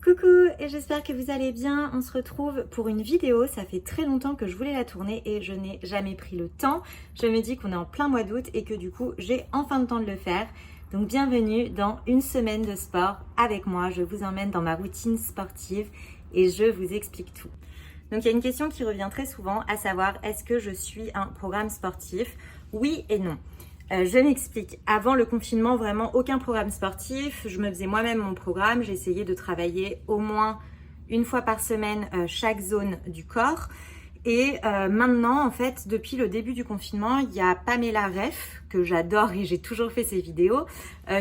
Coucou et j'espère que vous allez bien. On se retrouve pour une vidéo. Ça fait très longtemps que je voulais la tourner et je n'ai jamais pris le temps. Je me dis qu'on est en plein mois d'août et que du coup j'ai enfin le temps de le faire. Donc bienvenue dans une semaine de sport avec moi. Je vous emmène dans ma routine sportive et je vous explique tout. Donc il y a une question qui revient très souvent, à savoir est-ce que je suis un programme sportif? Oui et non. Je m'explique. Avant le confinement, vraiment aucun programme sportif. Je me faisais moi-même mon programme. J'essayais de travailler au moins une fois par semaine chaque zone du corps. Et maintenant, en fait, depuis le début du confinement, il y a Pamela Ref, que j'adore et j'ai toujours fait ses vidéos,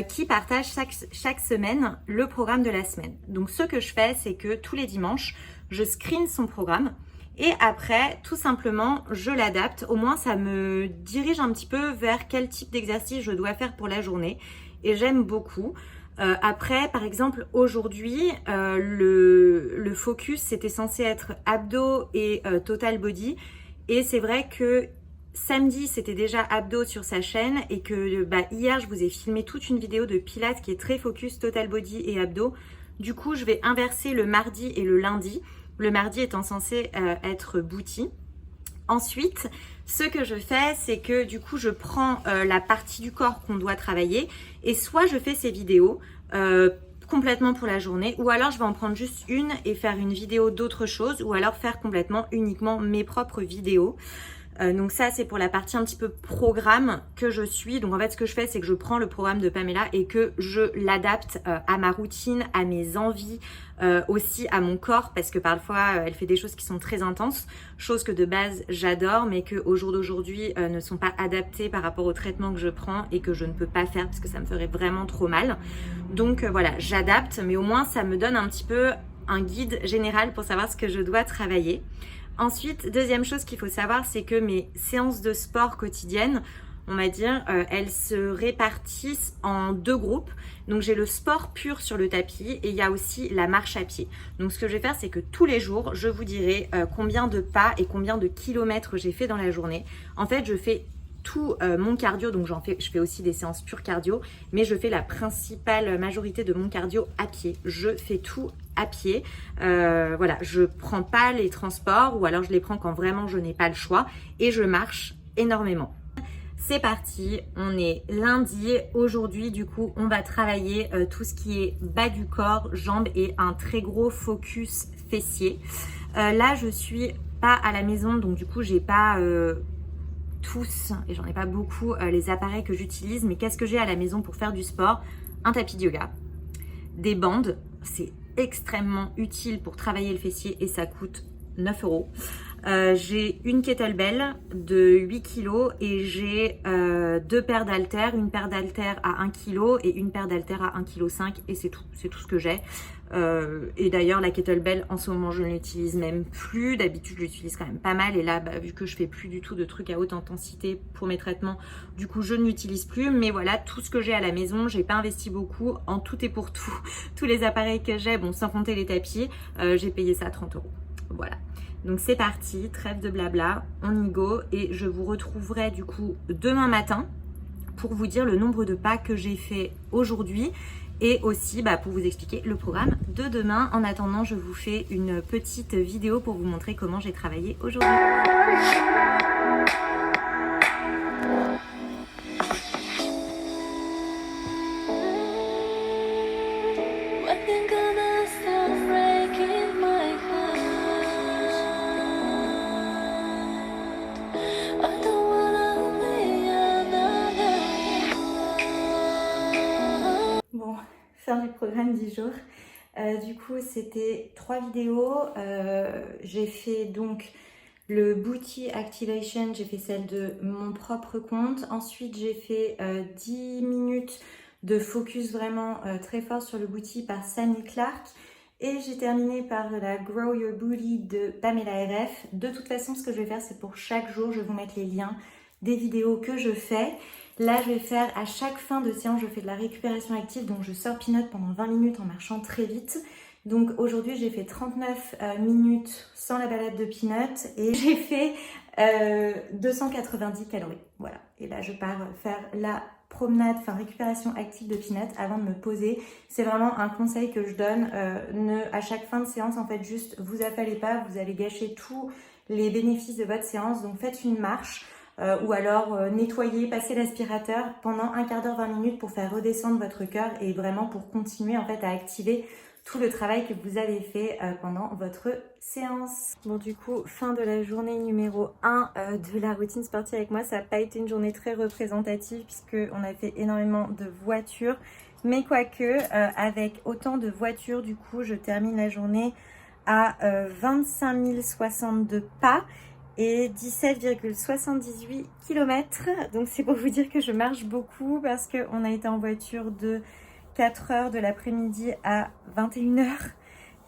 qui partage chaque semaine le programme de la semaine. Donc ce que je fais, c'est que tous les dimanches, je screen son programme. Et après, tout simplement, je l'adapte. Au moins, ça me dirige un petit peu vers quel type d'exercice je dois faire pour la journée. Et j'aime beaucoup. Après, par exemple, aujourd'hui, le focus, c'était censé être abdos et total body. Et c'est vrai que samedi, c'était déjà abdos sur sa chaîne. Et que hier, je vous ai filmé toute une vidéo de pilates qui est très focus total body et abdos. Du coup, je vais inverser le mardi et le lundi. Le mardi étant censé être booty. Ensuite, ce que je fais, c'est que du coup, je prends la partie du corps qu'on doit travailler et soit je fais ces vidéos complètement pour la journée ou alors je vais en prendre juste une et faire une vidéo d'autre chose ou alors faire complètement uniquement mes propres vidéos. Donc ça, c'est pour la partie un petit peu programme que je suis. Donc en fait, ce que je fais, c'est que je prends le programme de Pamela et que je l'adapte à ma routine, à mes envies, aussi à mon corps, parce que parfois, elle fait des choses qui sont très intenses, choses que de base, j'adore, mais que au jour d'aujourd'hui ne sont pas adaptées par rapport au traitement que je prends et que je ne peux pas faire parce que ça me ferait vraiment trop mal. Donc voilà, j'adapte, mais au moins, ça me donne un petit peu un guide général pour savoir ce que je dois travailler. Ensuite, deuxième chose qu'il faut savoir, c'est que mes séances de sport quotidiennes, on va dire, elles se répartissent en deux groupes. Donc j'ai le sport pur sur le tapis et il y a aussi la marche à pied. Donc ce que je vais faire, c'est que tous les jours, je vous dirai combien de pas et combien de kilomètres j'ai fait dans la journée. En fait, je fais tout mon cardio, donc je fais aussi des séances pure cardio, mais je fais la principale majorité de mon cardio à pied. Je fais tout à pied. Voilà, je prends pas les transports ou alors je les prends quand vraiment je n'ai pas le choix et je marche énormément. C'est parti, on est lundi. Aujourd'hui, du coup, on va travailler tout ce qui est bas du corps, jambes et un très gros focus fessier. Là, je suis pas à la maison, donc du coup, j'ai pas tous, et j'en ai pas beaucoup, les appareils que j'utilise. Mais qu'est-ce que j'ai à la maison pour faire du sport? Un tapis de yoga, des bandes, c'est extrêmement utile pour travailler le fessier et ça coûte 9 €. J'ai une kettlebell de 8 kg et j'ai deux paires d'haltères, une paire d'haltères à 1 kg et une paire d'haltères à 1,5 kg et c'est tout ce que j'ai. Et d'ailleurs la kettlebell en ce moment je ne l'utilise même plus, d'habitude je l'utilise quand même pas mal et là vu que je fais plus du tout de trucs à haute intensité pour mes traitements, du coup je ne l'utilise plus, mais voilà tout ce que j'ai à la maison, j'ai pas investi beaucoup en tout et pour tout, tous les appareils que j'ai, bon sans compter les tapis, j'ai payé ça 30 €, voilà. Donc c'est parti, trêve de blabla, on y go et je vous retrouverai du coup demain matin pour vous dire le nombre de pas que j'ai fait aujourd'hui et aussi pour vous expliquer le programme de demain. En attendant, je vous fais une petite vidéo pour vous montrer comment j'ai travaillé aujourd'hui. Fin du programme 10 jours. Du coup, c'était 3 vidéos. J'ai fait donc le Booty Activation, j'ai fait celle de mon propre compte. Ensuite, j'ai fait 10 minutes de focus vraiment très fort sur le booty par Sammy Clark. Et j'ai terminé par la Grow Your Booty de Pamela RF. De toute façon, ce que je vais faire, c'est pour chaque jour, je vais vous mettre les liens des vidéos que je fais. Là, je vais faire à chaque fin de séance, je fais de la récupération active, donc je sors Peanut pendant 20 minutes en marchant très vite. Donc aujourd'hui, j'ai fait 39 minutes sans la balade de Peanut et j'ai fait 290 calories. Voilà, et là, je pars faire la promenade, enfin récupération active de Peanut avant de me poser. C'est vraiment un conseil que je donne. À chaque fin de séance, en fait, juste vous affalez pas, vous allez gâcher tous les bénéfices de votre séance. Donc faites une marche ou alors nettoyez, passez l'aspirateur pendant un quart d'heure, 20 minutes pour faire redescendre votre cœur et vraiment pour continuer en fait à activer tout le travail que vous avez fait pendant votre séance. Bon, du coup, fin de la journée numéro 1 de la routine sportive avec moi. Ça n'a pas été une journée très représentative puisqu'on a fait énormément de voitures. Mais quoique, avec autant de voitures, du coup, je termine la journée à 25 062 pas et 17,78 km. Donc c'est pour vous dire que je marche beaucoup parce qu'on a été en voiture de 4 heures de l'après-midi à 21 heures.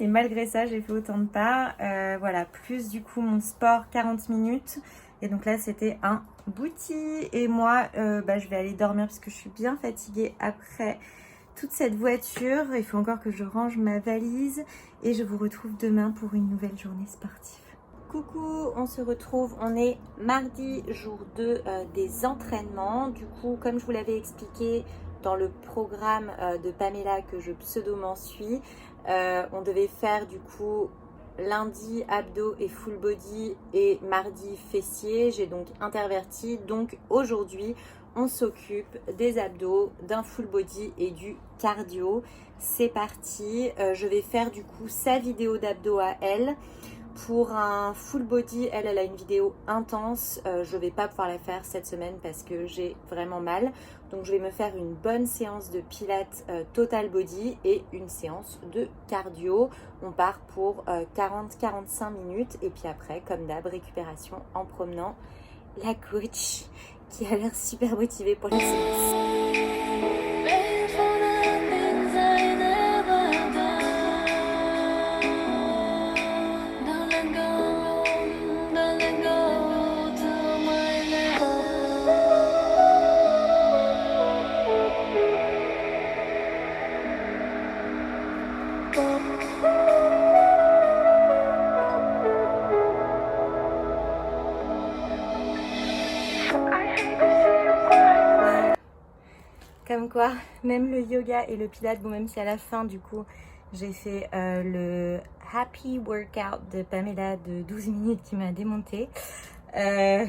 Et malgré ça, j'ai fait autant de pas. Voilà, plus du coup mon sport 40 minutes. Et donc là, c'était un bouti. Et moi, je vais aller dormir parce que je suis bien fatiguée après toute cette voiture. Il faut encore que je range ma valise. Et je vous retrouve demain pour une nouvelle journée sportive. Coucou, on se retrouve, on est mardi, jour 2 des entraînements. Du coup, comme je vous l'avais expliqué dans le programme de Pamela que je pseudo-m'ensuis, on devait faire du coup lundi abdos et full body et mardi fessiers. J'ai donc interverti. Donc aujourd'hui, on s'occupe des abdos, d'un full body et du cardio. C'est parti. Je vais faire du coup sa vidéo d'abdos à elle. Pour un full body, elle a une vidéo intense. Je ne vais pas pouvoir la faire cette semaine parce que j'ai vraiment mal. Donc je vais me faire une bonne séance de pilates total body et une séance de cardio. On part pour 40-45 minutes. Et puis après, comme d'hab, récupération en promenant la coach qui a l'air super motivée pour les séances. Comme quoi, même le yoga et le pilates, bon même si à la fin du coup j'ai fait le happy workout de Pamela de 12 minutes qui m'a démonté, je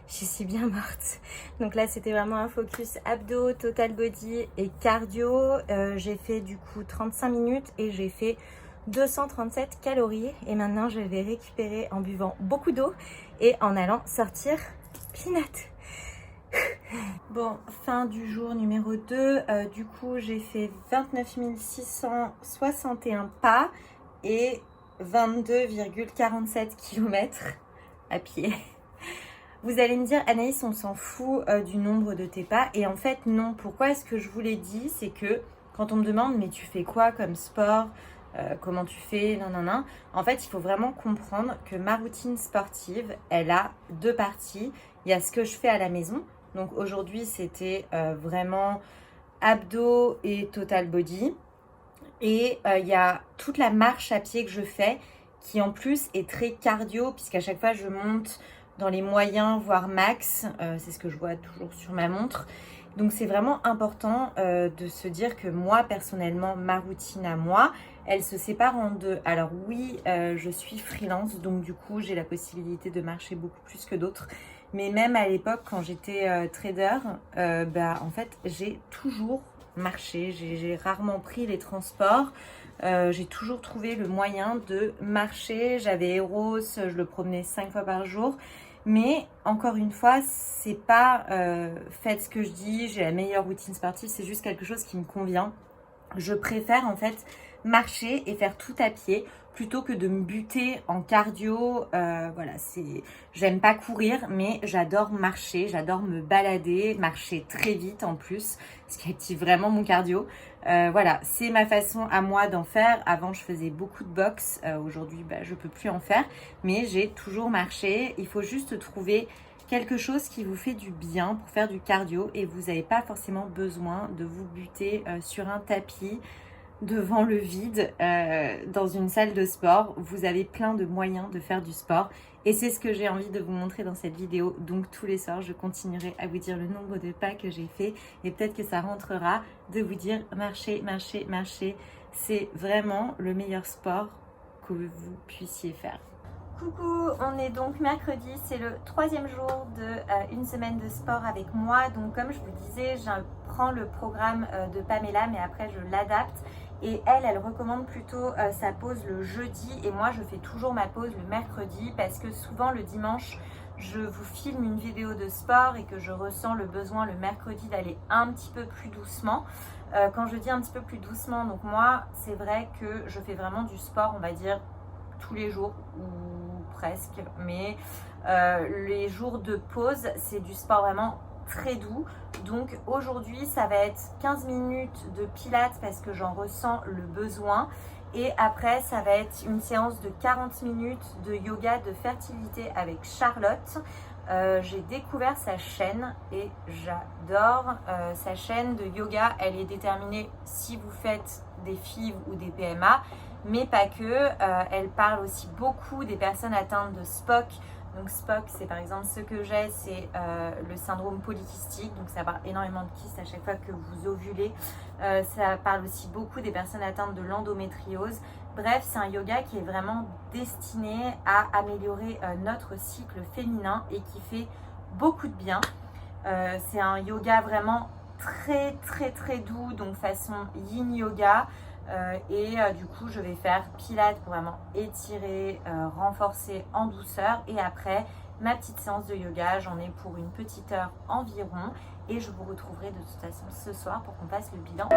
suis bien morte. Donc là c'était vraiment un focus abdos, total body et cardio. J'ai fait du coup 35 minutes et j'ai fait 237 calories. Et maintenant je vais récupérer en buvant beaucoup d'eau et en allant sortir Peanut. Bon, fin du jour numéro 2, du coup j'ai fait 29 661 pas et 22,47 km à pied. Vous allez me dire, Anaïs, on s'en fout du nombre de tes pas. Et en fait, non. Pourquoi est-ce que je vous l'ai dit? C'est que quand on me demande, mais tu fais quoi comme sport? Comment tu fais? Non, non, non. En fait, il faut vraiment comprendre que ma routine sportive, elle a deux parties. Il y a ce que je fais à la maison. Donc aujourd'hui, c'était vraiment abdos et total body. Et il y a toute la marche à pied que je fais qui en plus est très cardio puisqu'à chaque fois, je monte dans les moyens, voire max. C'est ce que je vois toujours sur ma montre. Donc c'est vraiment important de se dire que moi, personnellement, ma routine à moi, elle se sépare en deux. Alors oui, je suis freelance, donc du coup, j'ai la possibilité de marcher beaucoup plus que d'autres. Mais même à l'époque, quand j'étais trader, en fait, j'ai toujours marché. J'ai rarement pris les transports. J'ai toujours trouvé le moyen de marcher. J'avais Eros, je le promenais 5 fois par jour. Mais encore une fois, c'est pas faites ce que je dis, j'ai la meilleure routine sportive, c'est juste quelque chose qui me convient. Je préfère en fait marcher et faire tout à pied plutôt que de me buter en cardio. Voilà, j'aime pas courir, mais j'adore marcher, j'adore me balader, marcher très vite en plus, ce qui active vraiment mon cardio. Voilà, c'est ma façon à moi d'en faire. Avant, je faisais beaucoup de boxe. Aujourd'hui, je peux plus en faire, mais j'ai toujours marché. Il faut juste trouver quelque chose qui vous fait du bien pour faire du cardio et vous n'avez pas forcément besoin de vous buter sur un tapis. devant le vide dans une salle de sport. Vous avez plein de moyens de faire du sport et c'est ce que j'ai envie de vous montrer dans cette vidéo. Donc tous les soirs, je continuerai à vous dire le nombre de pas que j'ai fait et peut-être que ça rentrera de vous dire marcher, marcher, marcher. C'est vraiment le meilleur sport que vous puissiez faire. Coucou, on est donc mercredi, c'est le 3e jour de une semaine de sport avec moi. Donc comme je vous disais, je prends le programme de Pamela mais après je l'adapte. Et elle recommande plutôt sa pause le jeudi et moi je fais toujours ma pause le mercredi parce que souvent le dimanche je vous filme une vidéo de sport et que je ressens le besoin le mercredi d'aller un petit peu plus doucement. Quand je dis un petit peu plus doucement, donc moi c'est vrai que je fais vraiment du sport on va dire tous les jours ou presque, mais les jours de pause c'est du sport vraiment très doux. Donc aujourd'hui ça va être 15 minutes de pilates parce que j'en ressens le besoin et après ça va être une séance de 40 minutes de yoga de fertilité avec Charlotte. J'ai découvert sa chaîne et j'adore sa chaîne de yoga. Elle est déterminée si vous faites des FIV ou des PMA mais pas que. Elle parle aussi beaucoup des personnes atteintes de SPOC. Donc SPOC, c'est par exemple ce que j'ai, c'est le syndrome polykystique. Donc ça parle énormément de kystes à chaque fois que vous ovulez. Ça parle aussi beaucoup des personnes atteintes de l'endométriose. Bref, c'est un yoga qui est vraiment destiné à améliorer notre cycle féminin et qui fait beaucoup de bien. C'est un yoga vraiment très très très doux, donc façon yin yoga. Du coup je vais faire pilates pour vraiment étirer, renforcer en douceur et après ma petite séance de yoga, j'en ai pour une petite heure environ et je vous retrouverai de toute façon ce soir pour qu'on fasse le bilan.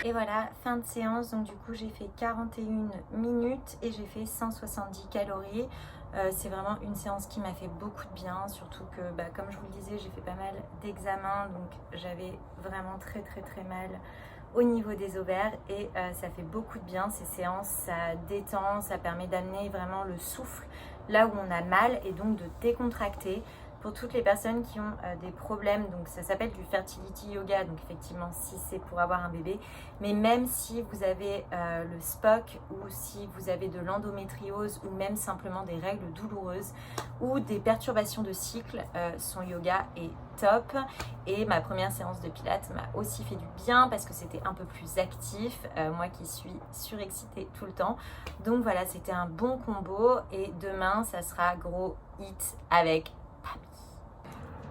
Et voilà, fin de séance, donc du coup j'ai fait 41 minutes et j'ai fait 170 calories. C'est vraiment une séance qui m'a fait beaucoup de bien, surtout que comme je vous le disais, j'ai fait pas mal d'examens, donc j'avais vraiment très mal au niveau des ovaires et ça fait beaucoup de bien ces séances, ça détend, ça permet d'amener vraiment le souffle là où on a mal et donc de décontracter. Pour toutes les personnes qui ont des problèmes, donc ça s'appelle du fertility yoga, donc effectivement si c'est pour avoir un bébé, mais même si vous avez le SPOC ou si vous avez de l'endométriose ou même simplement des règles douloureuses ou des perturbations de cycle, son yoga est top. Et ma première séance de pilates m'a aussi fait du bien parce que c'était un peu plus actif, moi qui suis surexcitée tout le temps. Donc voilà, c'était un bon combo et demain ça sera gros hit avec Pamela.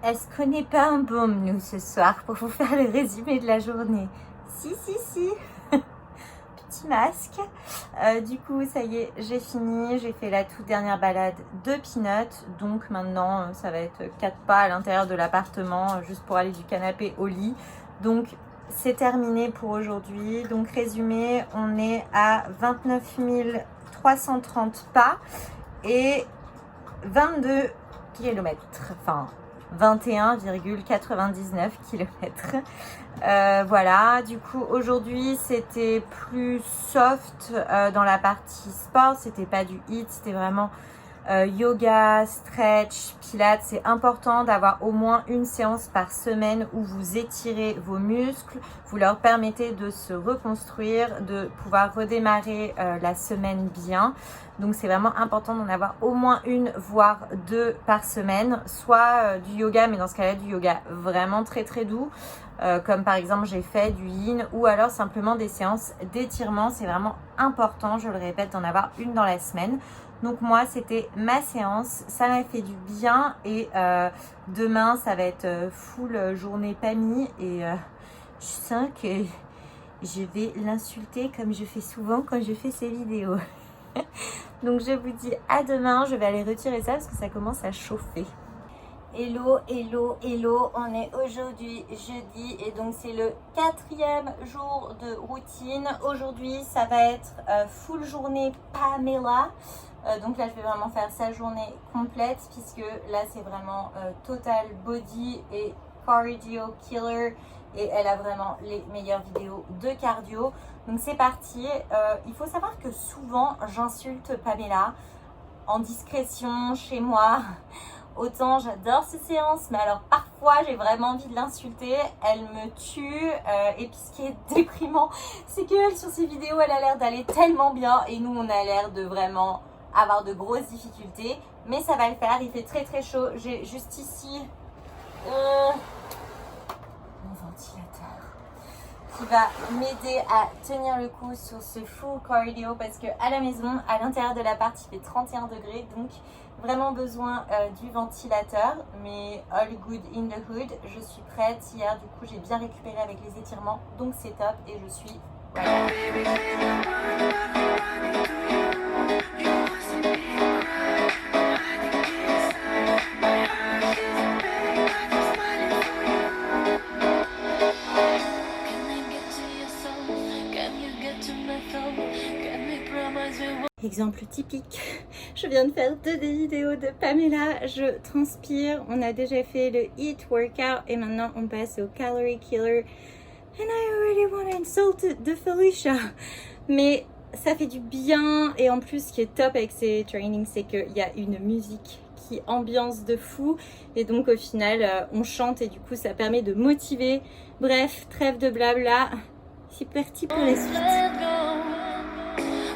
Est-ce qu'on n'est pas un baume, nous, ce soir, pour vous faire le résumé de la journée? Si. Petit masque. Du coup, ça y est, j'ai fini. J'ai fait la toute dernière balade de Peanut. Donc maintenant, ça va être 4 pas à l'intérieur de l'appartement, juste pour aller du canapé au lit. Donc, c'est terminé pour aujourd'hui. Donc, résumé, on est à 29 330 pas et 22 km. Enfin... 21,99 km. Voilà, du coup aujourd'hui c'était plus soft dans la partie sport, c'était pas du HIIT, c'était vraiment yoga, stretch, pilates. C'est important d'avoir au moins une séance par semaine où vous étirez vos muscles, vous leur permettez de se reconstruire, de pouvoir redémarrer la semaine bien. Donc c'est vraiment important d'en avoir au moins une, voire 2 par semaine, soit du yoga, mais dans ce cas-là du yoga vraiment très doux, comme par exemple j'ai fait du yin ou alors simplement des séances d'étirement. C'est vraiment important, je le répète, d'en avoir une dans la semaine. Donc moi c'était ma séance, ça m'a fait du bien et demain ça va être full journée PAMI et je sens que je vais l'insulter comme je fais souvent quand je fais ces vidéos. Donc je vous dis à demain, je vais aller retirer ça parce que ça commence à chauffer. Hello, hello, hello, on est aujourd'hui jeudi et donc c'est le 4e jour de routine. Aujourd'hui ça va être full journée Pamela. Donc là je vais vraiment faire sa journée complète puisque là c'est vraiment total body et cardio killer. Et elle a vraiment les meilleures vidéos de cardio. Donc c'est parti. Il faut savoir que souvent j'insulte Pamela en discrétion chez moi. Autant j'adore ces séances, mais alors parfois j'ai vraiment envie de l'insulter. Elle me tue. Et puis ce qui est déprimant, c'est qu'elle sur ses vidéos, elle a l'air d'aller tellement bien. Et nous on a l'air de vraiment avoir de grosses difficultés. Mais ça va le faire, il fait très très chaud. J'ai juste ici ventilateur qui va m'aider à tenir le coup sur ce full cardio parce que à la maison, à l'intérieur de l'appart, il fait 31 degrés, donc vraiment besoin du ventilateur. Mais all good in the hood, je suis prête. Hier du coup j'ai bien récupéré avec les étirements, donc c'est top et je suis voilà. Exemple typique, je viens de faire des vidéos de Pamela, je transpire, on a déjà fait le HIIT workout et maintenant on passe au calorie killer and I already want to insult the Felicia, mais ça fait du bien et en plus ce qui est top avec ces trainings c'est qu'il y a une musique qui ambiance de fou et donc au final on chante et du coup ça permet de motiver. Bref, trêve de blabla, c'est parti pour la suite.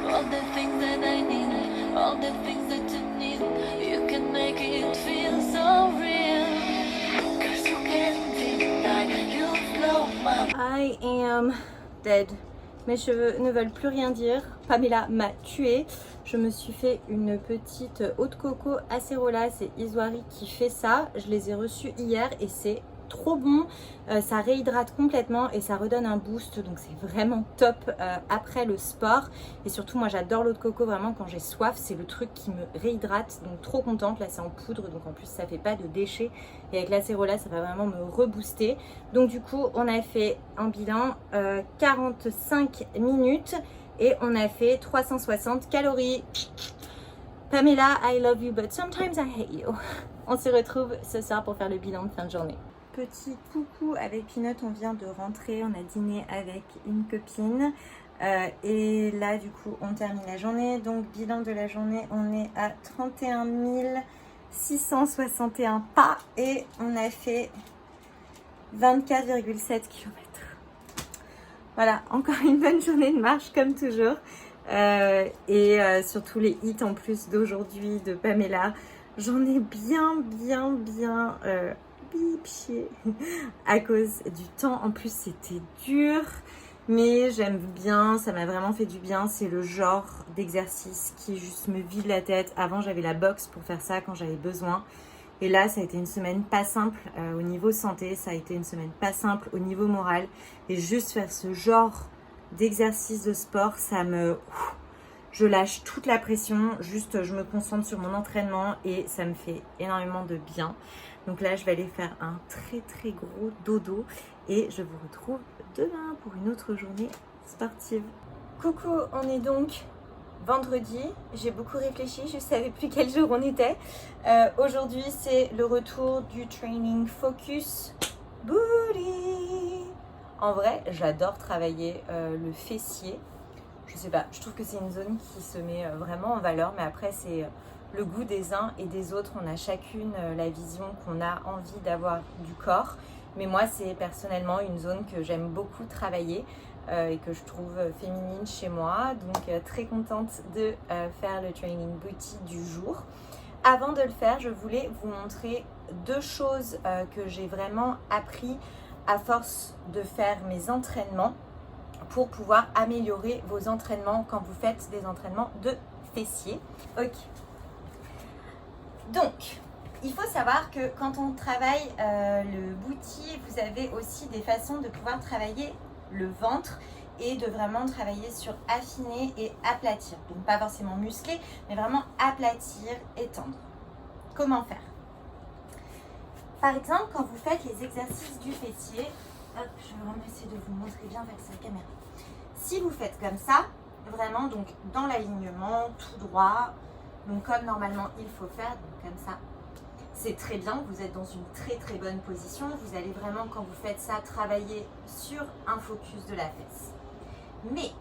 All the things that I need, all the things that you need, you can make it feel so real. 'Cause you can't deny, you blow my... I am dead. Mes cheveux ne veulent plus rien dire. Pamela m'a tuée. Je me suis fait une petite eau de coco acérola. C'est Isoari qui fait ça. Je les ai reçus hier et c'est trop bon, ça réhydrate complètement et ça redonne un boost, donc c'est vraiment top après le sport. Et surtout moi j'adore l'eau de coco, vraiment quand j'ai soif c'est le truc qui me réhydrate, donc trop contente. Là c'est en poudre donc en plus ça fait pas de déchets et avec l'acérola ça va vraiment me rebooster. Donc du coup on a fait un bilan 45 minutes et on a fait 360 calories. Pamela, I love you but sometimes I hate you. On se retrouve ce soir pour faire le bilan de fin de journée. Petit coucou avec Pinot, on vient de rentrer, on a dîné avec une copine et là du coup on termine la journée. Donc bilan de la journée, on est à 31 661 pas et on a fait 24,7 km. Voilà, encore une bonne journée de marche comme toujours et surtout les hits en plus d'aujourd'hui de Pamela. J'en ai bien pied à cause du temps. En plus c'était dur mais j'aime bien, ça m'a vraiment fait du bien. C'est le genre d'exercice qui juste me vide la tête. Avant j'avais la boxe pour faire ça quand j'avais besoin et là ça a été une semaine pas simple au niveau santé, ça a été une semaine pas simple au niveau moral et juste faire ce genre d'exercice de sport ça me... Je lâche toute la pression, juste je me concentre sur mon entraînement et ça me fait énormément de bien. Donc là, je vais aller faire un très gros dodo et je vous retrouve demain pour une autre journée sportive. Coucou, on est donc vendredi. J'ai beaucoup réfléchi, je ne savais plus quel jour on était. Aujourd'hui, c'est le retour du training Focus Booty. En vrai, j'adore travailler le fessier. Je sais pas, je trouve que c'est une zone qui se met vraiment en valeur, mais après c'est le goût des uns et des autres. On a chacune la vision qu'on a envie d'avoir du corps, mais moi c'est personnellement une zone que j'aime beaucoup travailler et que je trouve féminine chez moi, donc très contente de faire le training booty du jour. Avant de le faire, je voulais vous montrer deux choses que j'ai vraiment appris à force de faire mes entraînements pour pouvoir améliorer vos entraînements quand vous faites des entraînements de fessiers. Ok. Donc, il faut savoir que quand on travaille le booty, vous avez aussi des façons de pouvoir travailler le ventre et de vraiment travailler sur affiner et aplatir. Donc pas forcément muscler, mais vraiment aplatir, étendre. Comment faire? Par exemple, quand vous faites les exercices du fessier, hop, je vais vraiment essayer de vous montrer bien vers cette caméra. Si vous faites comme ça, vraiment donc dans l'alignement, tout droit, donc comme normalement il faut faire, donc comme ça, c'est très bien, vous êtes dans une très bonne position. Vous allez vraiment, quand vous faites ça, travailler sur un focus de la fesse. Mais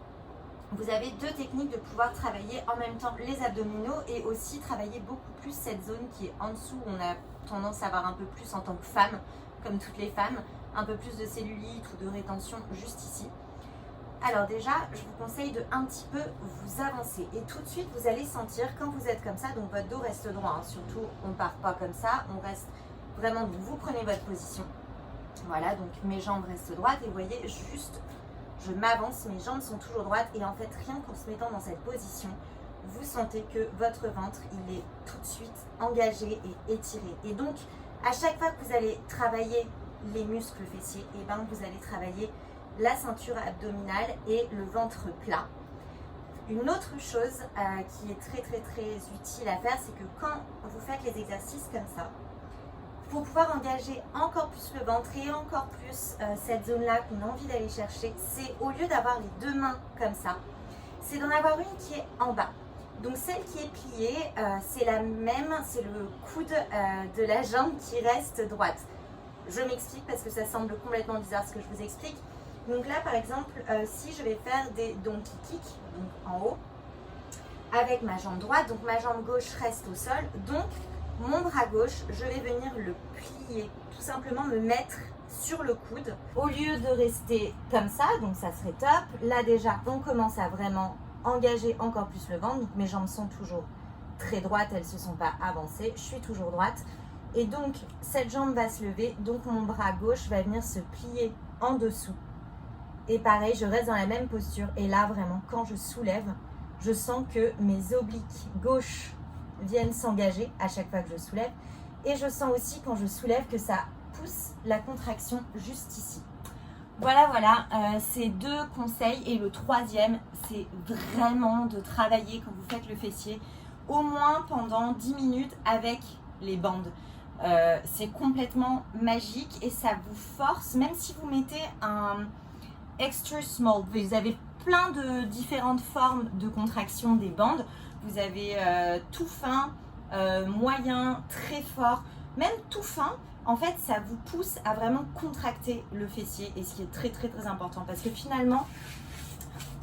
vous avez deux techniques de pouvoir travailler en même temps les abdominaux et aussi travailler beaucoup plus cette zone qui est en dessous. On a tendance à avoir un peu plus en tant que femme, comme toutes les femmes, un peu plus de cellulite ou de rétention juste ici. Alors déjà, je vous conseille de un petit peu vous avancer et tout de suite vous allez sentir quand vous êtes comme ça, donc votre dos reste droit, hein, surtout on ne part pas comme ça, on reste vraiment, donc vous prenez votre position. Voilà, donc mes jambes restent droites et vous voyez juste, je m'avance, mes jambes sont toujours droites et en fait rien qu'en se mettant dans cette position, vous sentez que votre ventre il est tout de suite engagé et étiré. Et donc à chaque fois que vous allez travailler les muscles fessiers, et ben vous allez travailler la ceinture abdominale et le ventre plat. Une autre chose qui est très utile à faire, c'est que quand vous faites les exercices comme ça, pour pouvoir engager encore plus le ventre et encore plus cette zone-là qu'on a envie d'aller chercher, c'est au lieu d'avoir les deux mains comme ça, c'est d'en avoir une qui est en bas. Donc celle qui est pliée, c'est la même, c'est le coude de la jambe qui reste droite. Je m'explique parce que ça semble complètement bizarre ce que je vous explique. Donc là par exemple, si je vais faire des donkey kicks, donc en haut, avec ma jambe droite, donc ma jambe gauche reste au sol, donc mon bras gauche, je vais venir le plier, tout simplement me mettre sur le coude, au lieu de rester comme ça, donc ça serait top. Là déjà, on commence à vraiment engager encore plus le ventre, donc mes jambes sont toujours très droites, elles ne se sont pas avancées, je suis toujours droite. Et donc, cette jambe va se lever, donc mon bras gauche va venir se plier en dessous. Et pareil, je reste dans la même posture. Et là, vraiment, quand je soulève, je sens que mes obliques gauche viennent s'engager à chaque fois que je soulève. Et je sens aussi, quand je soulève, que ça pousse la contraction juste ici. Voilà, ces deux conseils. Et le troisième, c'est vraiment de travailler quand vous faites le fessier, au moins pendant 10 minutes avec les bandes. C'est complètement magique et ça vous force, même si vous mettez un extra small, vous avez plein de différentes formes de contraction des bandes. Vous avez tout fin, moyen, très fort, même tout fin. En fait, ça vous pousse à vraiment contracter le fessier et ce qui est très important parce que finalement,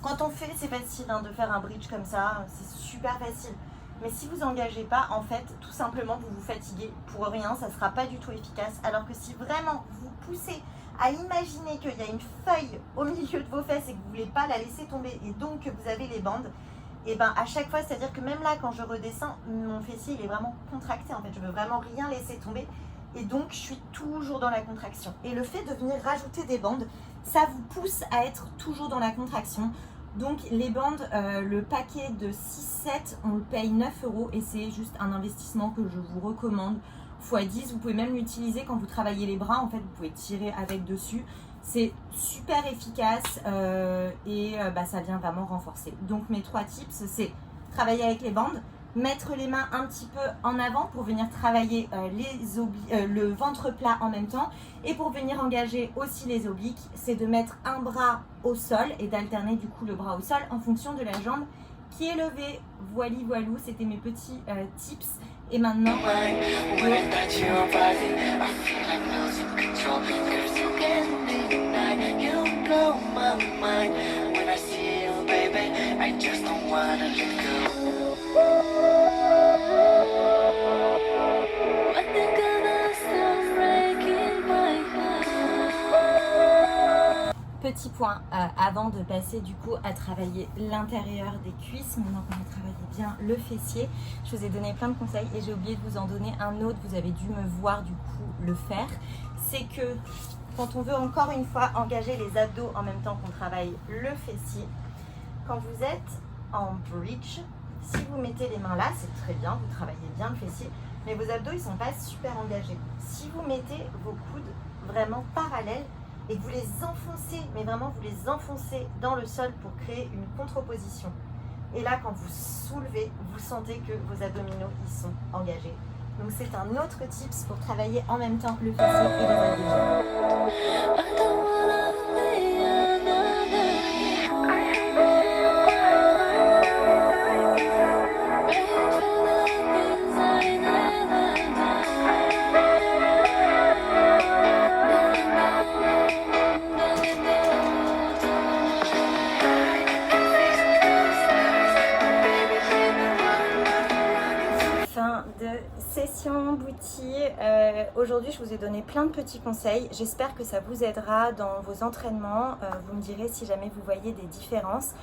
quand on fait, c'est facile hein, de faire un bridge comme ça, c'est super facile. Mais si vous n'engagez pas, en fait, tout simplement, vous vous fatiguez pour rien, ça ne sera pas du tout efficace. Alors que si vraiment vous poussez à imaginer qu'il y a une feuille au milieu de vos fesses et que vous ne voulez pas la laisser tomber et donc que vous avez les bandes, et ben à chaque fois, c'est-à-dire que même là, quand je redescends, mon fessier il est vraiment contracté. En fait, je ne veux vraiment rien laisser tomber et donc je suis toujours dans la contraction. Et le fait de venir rajouter des bandes, ça vous pousse à être toujours dans la contraction. Donc les bandes, le paquet de 6-7, on le paye 9 € et c'est juste un investissement que je vous recommande. x10, vous pouvez même l'utiliser quand vous travaillez les bras, en fait vous pouvez tirer avec dessus. C'est super efficace et ça vient vraiment renforcer. Donc mes 3 tips, c'est travailler avec les bandes, mettre les mains un petit peu en avant pour venir travailler le ventre plat en même temps. Et pour venir engager aussi les obliques, c'est de mettre un bras au sol et d'alterner du coup le bras au sol en fonction de la jambe qui est levée. Voilou, c'était mes petits tips. Et maintenant, petit point avant de passer du coup à travailler l'intérieur des cuisses, maintenant qu'on a travaillé bien le fessier, je vous ai donné plein de conseils et j'ai oublié de vous en donner un autre, vous avez dû me voir du coup le faire, c'est que quand on veut encore une fois engager les abdos en même temps qu'on travaille le fessier. Quand vous êtes en bridge, si vous mettez les mains là, c'est très bien, vous travaillez bien le fessier, mais vos abdos ils sont pas super engagés. Si vous mettez vos coudes vraiment parallèles et que vous les enfoncez, mais vraiment vous les enfoncez dans le sol pour créer une contre-position. Et là, quand vous soulevez, vous sentez que vos abdominaux ils sont engagés. Donc c'est un autre tips pour travailler en même temps le fessier et les abdos. Session booty. Aujourd'hui je vous ai donné plein de petits conseils, j'espère que ça vous aidera dans vos entraînements. Vous me direz si jamais vous voyez des différences.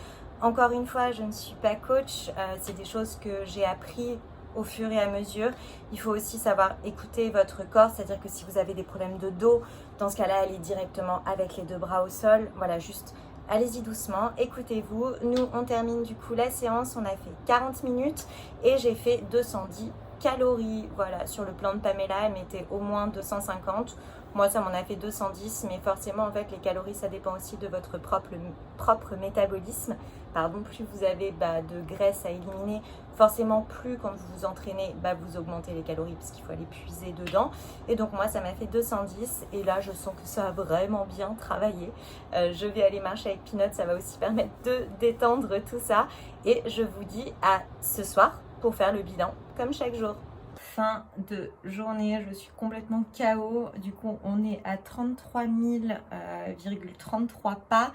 Encore une fois, je ne suis pas coach, c'est des choses que j'ai appris au fur et à mesure. Il faut aussi savoir écouter votre corps, c'est-à-dire que si vous avez des problèmes de dos, dans ce cas-là, allez directement avec les deux bras au sol. Voilà, juste allez-y doucement, écoutez-vous. Nous, on termine du coup la séance, on a fait 40 minutes et j'ai fait 210 calories. Voilà, sur le plan de Pamela, elle mettait au moins 250. Moi, ça m'en a fait 210, mais forcément, en fait, les calories, ça dépend aussi de votre propre métabolisme. Pardon, plus vous avez de graisse à éliminer, forcément, plus quand vous vous entraînez, vous augmentez les calories parce qu'il faut aller puiser dedans. Et donc, moi, ça m'a fait 210. Et là, je sens que ça a vraiment bien travaillé. Je vais aller marcher avec Peanut, ça va aussi permettre de détendre tout ça. Et je vous dis à ce soir pour faire le bilan, comme chaque jour. Fin de journée, je suis complètement KO. Du coup, on est à 33 000,33 pas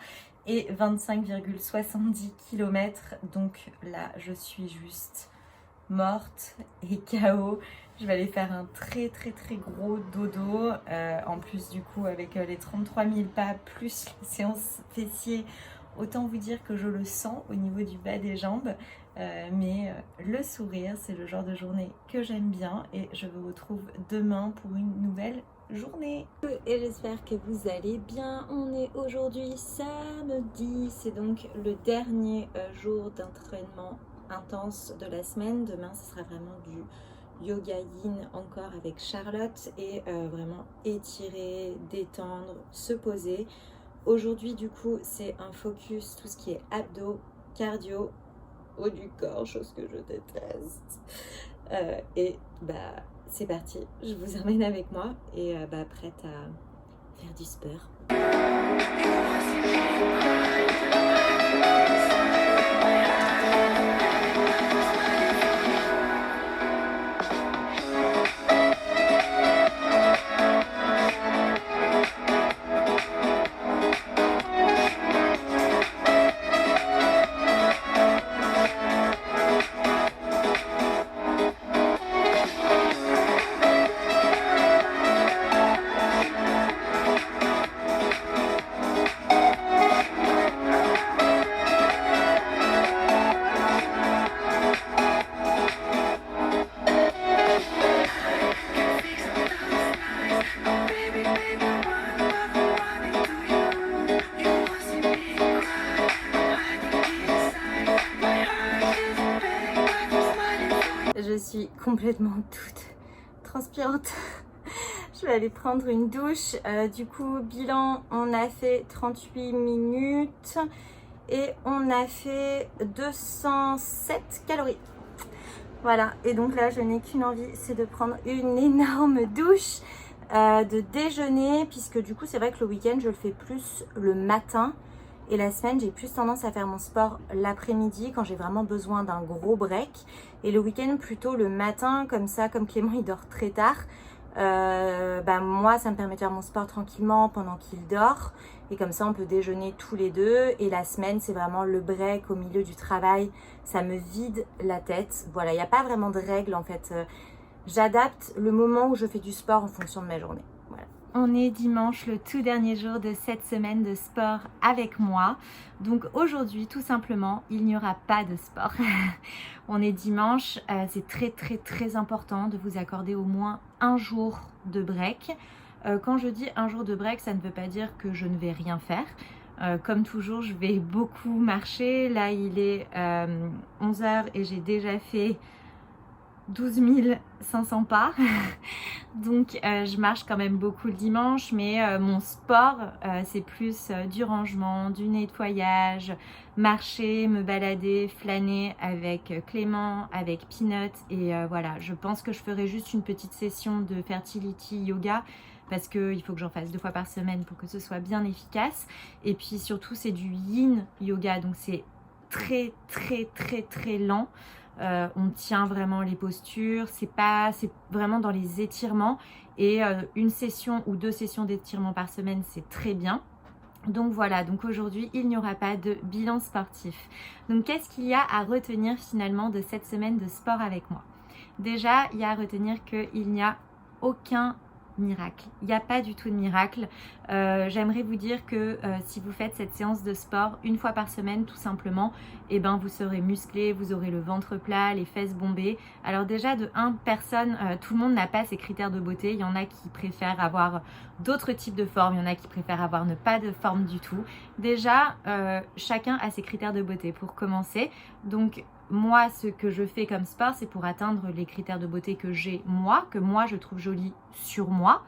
et 25,70 km. Donc là, je suis juste morte et KO. Je vais aller faire un très gros dodo. En plus, du coup, avec les 33 000 pas plus la séance fessier, autant vous dire que je le sens au niveau du bas des jambes. Mais le sourire, c'est le genre de journée que j'aime bien et je vous retrouve demain pour une nouvelle journée. Et j'espère que vous allez bien. On est aujourd'hui samedi, c'est donc le dernier jour d'entraînement intense de la semaine. Demain, ce sera vraiment du yoga yin encore avec Charlotte et vraiment étirer, détendre, se poser. Aujourd'hui, du coup, c'est un focus, tout ce qui est abdos, cardio, haut du corps, chose que je déteste. Et c'est parti, je vous emmène avec moi et prête à faire du sport. Je suis complètement toute transpirante. Je vais aller prendre une douche. Du coup, bilan, on a fait 38 minutes et on a fait 207 calories. Voilà, et donc là, je n'ai qu'une envie, c'est de prendre une énorme douche, de déjeuner, puisque du coup, c'est vrai que le week-end, je le fais plus le matin. Et la semaine, j'ai plus tendance à faire mon sport l'après-midi quand j'ai vraiment besoin d'un gros break. Et le week-end, plutôt le matin, comme ça, comme Clément, il dort très tard. Moi, ça me permet de faire mon sport tranquillement pendant qu'il dort. Et comme ça, on peut déjeuner tous les deux. Et la semaine, c'est vraiment le break au milieu du travail. Ça me vide la tête. Voilà, il n'y a pas vraiment de règles en fait. J'adapte le moment où je fais du sport en fonction de ma journée. Voilà. On est dimanche, le tout dernier jour de cette semaine de sport avec moi. Donc aujourd'hui, tout simplement, il n'y aura pas de sport. On est dimanche, c'est très important de vous accorder au moins un jour de break. Quand je dis un jour de break, ça ne veut pas dire que je ne vais rien faire. Comme toujours, je vais beaucoup marcher. Là, il est 11h et j'ai déjà fait 12 500 pas. Donc je marche quand même beaucoup le dimanche, mais mon sport c'est plus du rangement, du nettoyage, marcher, me balader, flâner avec Clément, avec Peanut et voilà, je pense que je ferai juste une petite session de fertility yoga parce qu'il faut que j'en fasse 2 fois par semaine pour que ce soit bien efficace. Et puis surtout c'est du yin yoga, donc c'est très lent. On tient vraiment les postures, c'est vraiment dans les étirements et une session ou 2 sessions d'étirement par semaine, c'est très bien. Donc voilà, donc aujourd'hui il n'y aura pas de bilan sportif. Donc qu'est-ce qu'il y a à retenir finalement de cette semaine de sport avec moi? Déjà, il y a à retenir qu'il n'y a aucun miracle. Il n'y a pas du tout de miracle. J'aimerais vous dire que si vous faites cette séance de sport 1 fois par semaine tout simplement, et ben vous serez musclé, vous aurez le ventre plat, les fesses bombées. Alors déjà de 1 personne, tout le monde n'a pas ces critères de beauté. Il y en a qui préfèrent avoir d'autres types de formes, il y en a qui préfèrent avoir ne pas de forme du tout. Déjà, chacun a ses critères de beauté pour commencer. Donc moi, ce que je fais comme sport, c'est pour atteindre les critères de beauté que j'ai moi, que moi je trouve joli sur moi.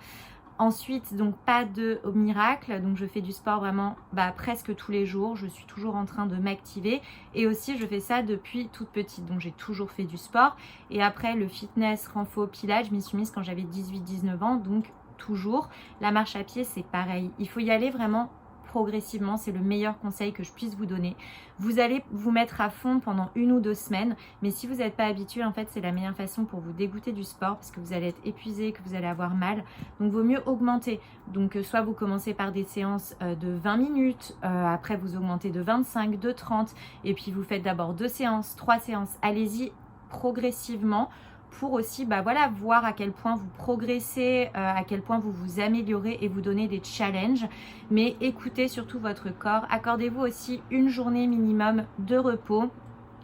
Ensuite, donc pas de miracle, donc je fais du sport vraiment presque tous les jours, je suis toujours en train de m'activer et aussi je fais ça depuis toute petite, donc j'ai toujours fait du sport. Et après le fitness, renfo, pilates, je m'y suis mise quand j'avais 18-19 ans, donc toujours. La marche à pied, c'est pareil, il faut y aller vraiment progressivement, c'est le meilleur conseil que je puisse vous donner. Vous allez vous mettre à fond pendant 1 ou 2 semaines, mais si vous n'êtes pas habitué, en fait c'est la meilleure façon pour vous dégoûter du sport parce que vous allez être épuisé, que vous allez avoir mal, donc vaut mieux augmenter. Donc soit vous commencez par des séances de 20 minutes, après vous augmentez de 25, de 30 et puis vous faites d'abord 2 séances, 3 séances, allez-y progressivement pour aussi voir à quel point vous progressez, à quel point vous vous améliorez et vous donnez des challenges. Mais écoutez surtout votre corps. Accordez-vous aussi 1 journée minimum de repos.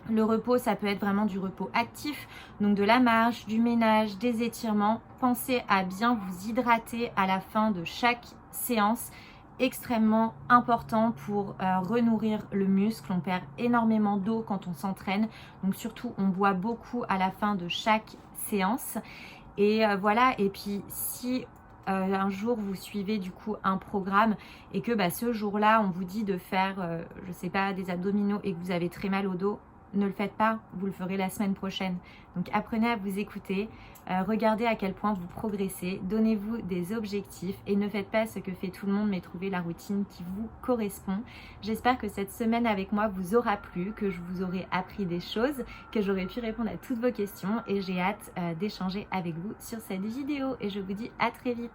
Le repos, ça peut être vraiment du repos actif, donc de la marche, du ménage, des étirements. Pensez à bien vous hydrater à la fin de chaque séance. Extrêmement important pour renourrir le muscle. On perd énormément d'eau quand on s'entraîne, donc surtout on boit beaucoup à la fin de chaque séance et voilà. Et puis si un jour vous suivez du coup un programme et que ce jour-là on vous dit de faire je sais pas des abdominaux et que vous avez très mal au dos, ne le faites pas, vous le ferez la semaine prochaine. Donc apprenez à vous écouter, regardez à quel point vous progressez, donnez-vous des objectifs et ne faites pas ce que fait tout le monde, mais trouvez la routine qui vous correspond. J'espère que cette semaine avec moi vous aura plu, que je vous aurai appris des choses, que j'aurai pu répondre à toutes vos questions et j'ai hâte d'échanger avec vous sur cette vidéo et je vous dis à très vite.